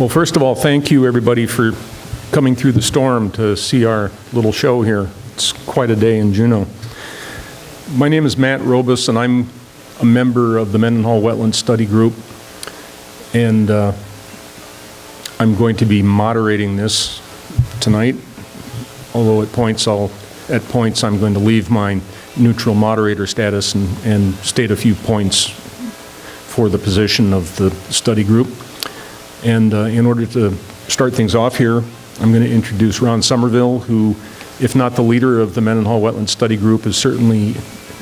Well, first of all, thank you everybody for coming through the storm to see our little show here. It's quite a day in Juneau. My name is Matt Robus, and I'm a member of the Mendenhall Wetlands Study Group, and I'm going to be moderating this tonight, although at points I'm going to leave my neutral moderator status and state a few points for the position of the study group. And in order to start things off here, I'm going to introduce Ron Somerville, who, if not the leader of the Mendenhall Wetlands Study Group, is certainly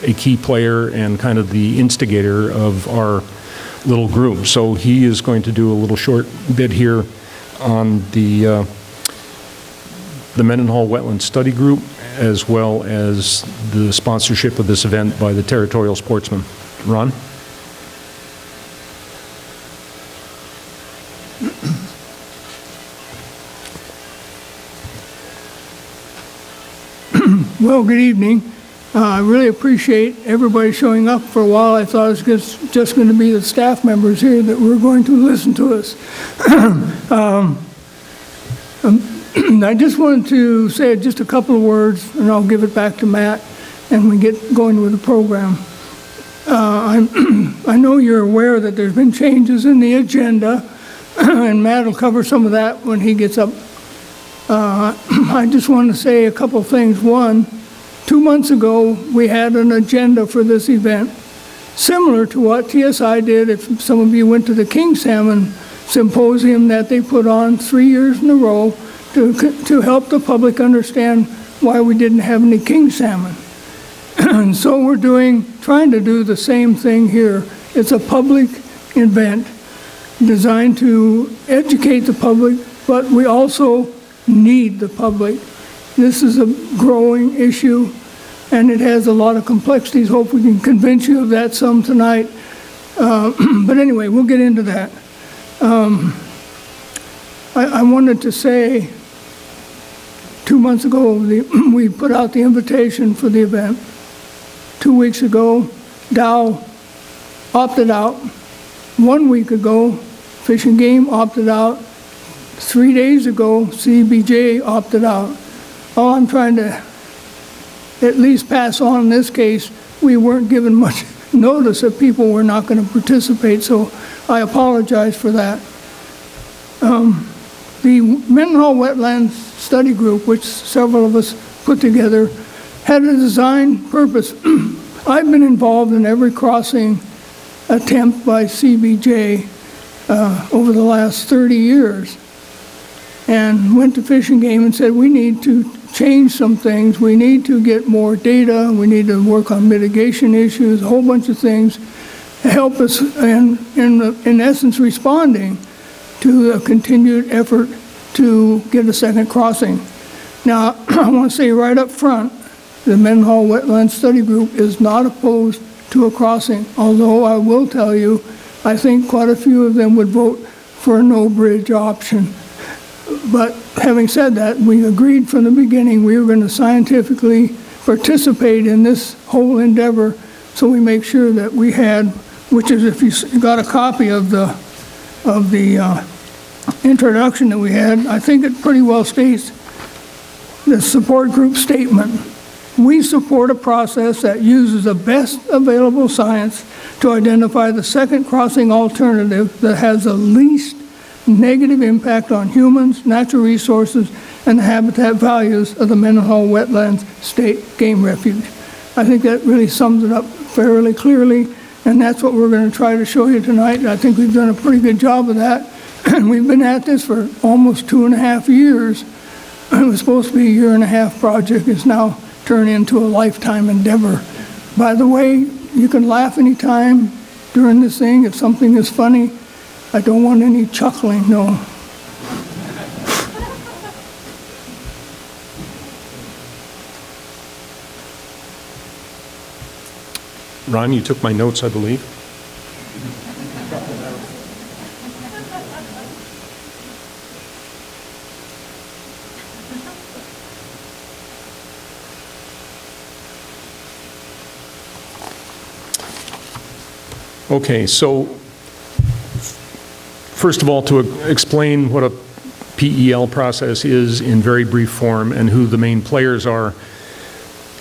a key player and kind of the instigator of our little group. So he is going to do a little short bit here on the Mendenhall Wetlands Study Group, as well as the sponsorship of this event by the Territorial Sportsmen. Ron? Well, good evening. I really appreciate everybody showing up. For a while I thought it was just going to be the staff members here that were going to listen to us. I just wanted to say just a couple of words, and I'll give it back to Matt, and we get going with the program. I know you're aware that there's been changes in the agenda, and Matt will cover some of that when he gets up. I just want to say a couple of things. One, 2 months ago, we had an agenda for this event, similar to what TSI did. If some of you went to the King Salmon Symposium that they put on 3 years in a row to help the public understand why we didn't have any king salmon. And so we're trying to do the same thing here. It's a public event designed to educate the public, but we also need the public. This is a growing issue, and it has a lot of complexities. Hope we can convince you of that some tonight. But anyway, we'll get into that. I wanted to say, 2 months ago, we put out the invitation for the event. 2 weeks ago, Dow opted out. 1 week ago, Fish and Game opted out. 3 days ago, CBJ opted out. All I'm trying to at least pass on in this case, we weren't given much notice that people were not going to participate, so I apologize for that. The Mendenhall Wetlands Study Group, which several of us put together, had a design purpose. I've been involved in every crossing attempt by CBJ over the last 30 years, and went to Fish and Game and said, we need to change some things. We need to get more data. We need to work on mitigation issues, a whole bunch of things to help us in essence responding to a continued effort to get a second crossing. Now, I want to say right up front, the Mendenhall Wetlands Study Group is not opposed to a crossing, although I will tell you, I think quite a few of them would vote for a no-bridge option. But having said that, we agreed from the beginning we were going to scientifically participate in this whole endeavor, so we make sure that we had, which is, if you got a copy of the introduction that we had, I think it pretty well states the support group statement. We support a process that uses the best available science to identify the second crossing alternative that has the least negative impact on humans, natural resources, and the habitat values of the Mendenhall Wetlands State Game Refuge. I think that really sums it up fairly clearly, and that's what we're going to try to show you tonight. I think we've done a pretty good job of that. And we've been at this for almost 2.5 years. It was supposed to be a 1.5-year project. It's now turned into a lifetime endeavor. By the way, you can laugh anytime during this thing if something is funny. I don't want any chuckling, no. Ron, you took my notes, I believe. Okay, so First of all, to explain what a PEL process is in very brief form and who the main players are.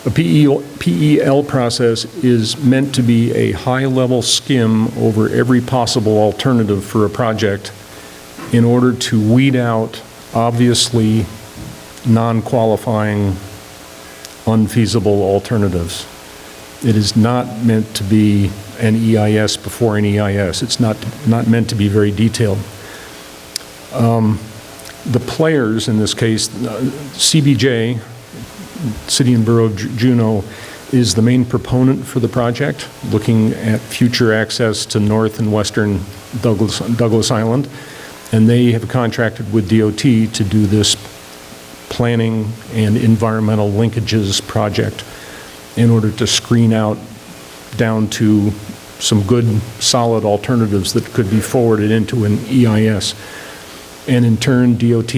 A PEL process is meant to be a high-level skim over every possible alternative for a project in order to weed out obviously non-qualifying, unfeasible alternatives. It is not meant to be an EIS before an EIS. It's not meant to be very detailed. The players in this case, CBJ, City and Borough of Juneau, is the main proponent for the project, looking at future access to north and western Douglas Island, and they have contracted with DOT to do this planning and environmental linkages project in order to screen out down to some good, solid alternatives that could be forwarded into an EIS. And in turn, DOT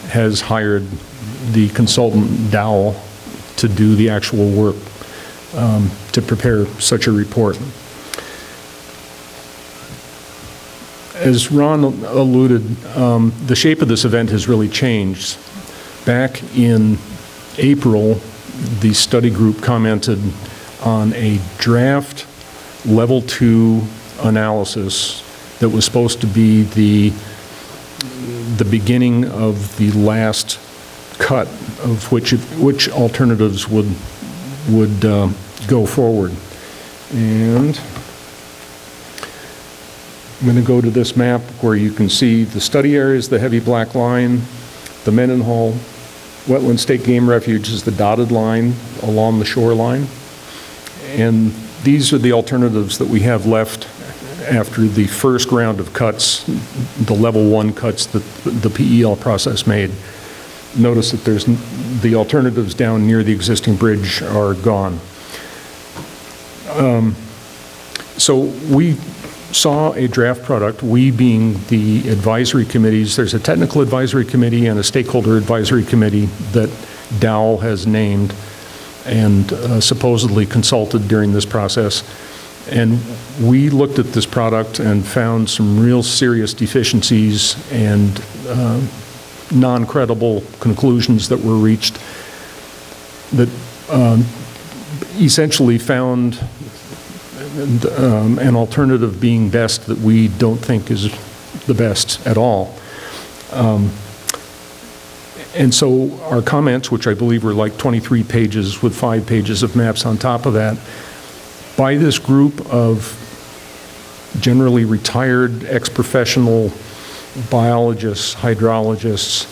has hired the consultant Dowell to do the actual work to prepare such a report. As Ron alluded, the shape of this event has really changed. Back in April, the study group commented on a draft level 2 analysis that was supposed to be the beginning of the last cut of which alternatives would go forward. And I'm going to go to this map where you can see the study areas, the heavy black line, the Mendenhall Wetlands State Game Refuge is the dotted line along the shoreline. And these are the alternatives that we have left after the first round of cuts, the level 1 cuts that the PEL process made. Notice that there's the alternatives down near the existing bridge are gone. So we saw a draft product, we being the advisory committees. There's a technical advisory committee and a stakeholder advisory committee that Dowell has named and supposedly consulted during this process. And we looked at this product and found some real serious deficiencies and non-credible conclusions that were reached that essentially found an alternative being best that we don't think is the best at all. And so our comments, which I believe were like 23 pages with 5 pages of maps on top of that, by this group of generally retired ex-professional biologists, hydrologists,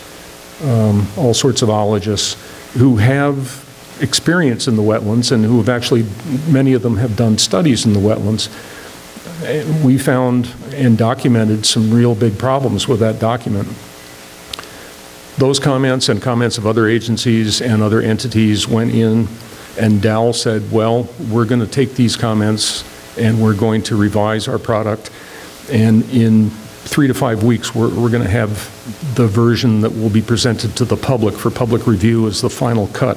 all sorts of ologists who have experience in the wetlands and who have actually, many of them have done studies in the wetlands. We found and documented some real big problems with that document. Those comments and comments of other agencies and other entities went in, and Dowell said, well, we're going to take these comments and we're going to revise our product, and in 3 to 5 weeks we're going to have the version that will be presented to the public for public review as the final cut.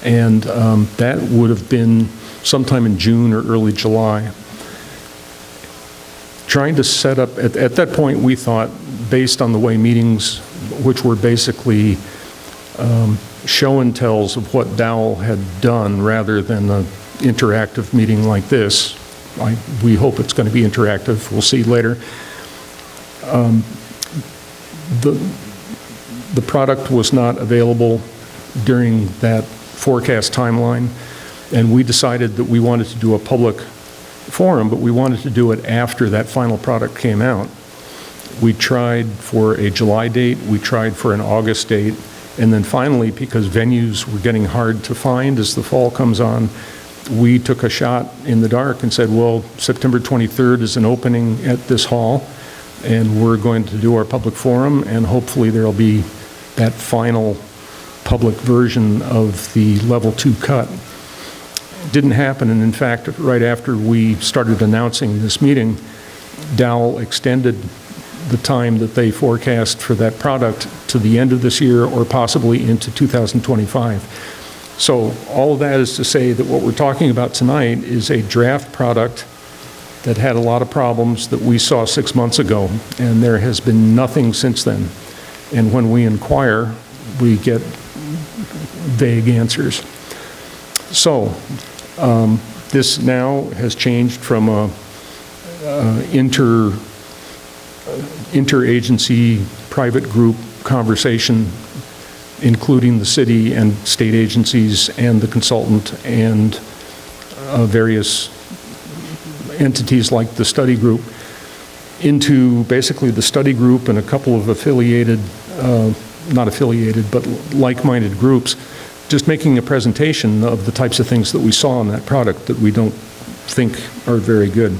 And that would have been sometime in June or early July. Trying to set up, at that point we thought, based on the way meetings, which were basically show and tells of what Dowell had done rather than an interactive meeting like this. We hope it's going to be interactive, we'll see later. The product was not available during that forecast timeline, and we decided that we wanted to do a public forum, but we wanted to do it after that final product came out. We tried for a July date, we tried for an August date, and then finally, because venues were getting hard to find as the fall comes on, we took a shot in the dark and said, well, September 23rd is an opening at this hall, and we're going to do our public forum, and hopefully there'll be that final public version of the level 2 cut. It didn't happen, and in fact, right after we started announcing this meeting, Dowell extended the time that they forecast for that product to the end of this year or possibly into 2025. So all of that is to say that what we're talking about tonight is a draft product that had a lot of problems that we saw 6 months ago, and there has been nothing since then. And when we inquire, we get vague answers. So this now has changed from a interagency private group conversation, including the city and state agencies and the consultant and various entities like the study group, into basically the study group and a couple of affiliated, not affiliated, but like-minded groups, just making a presentation of the types of things that we saw in that product that we don't think are very good.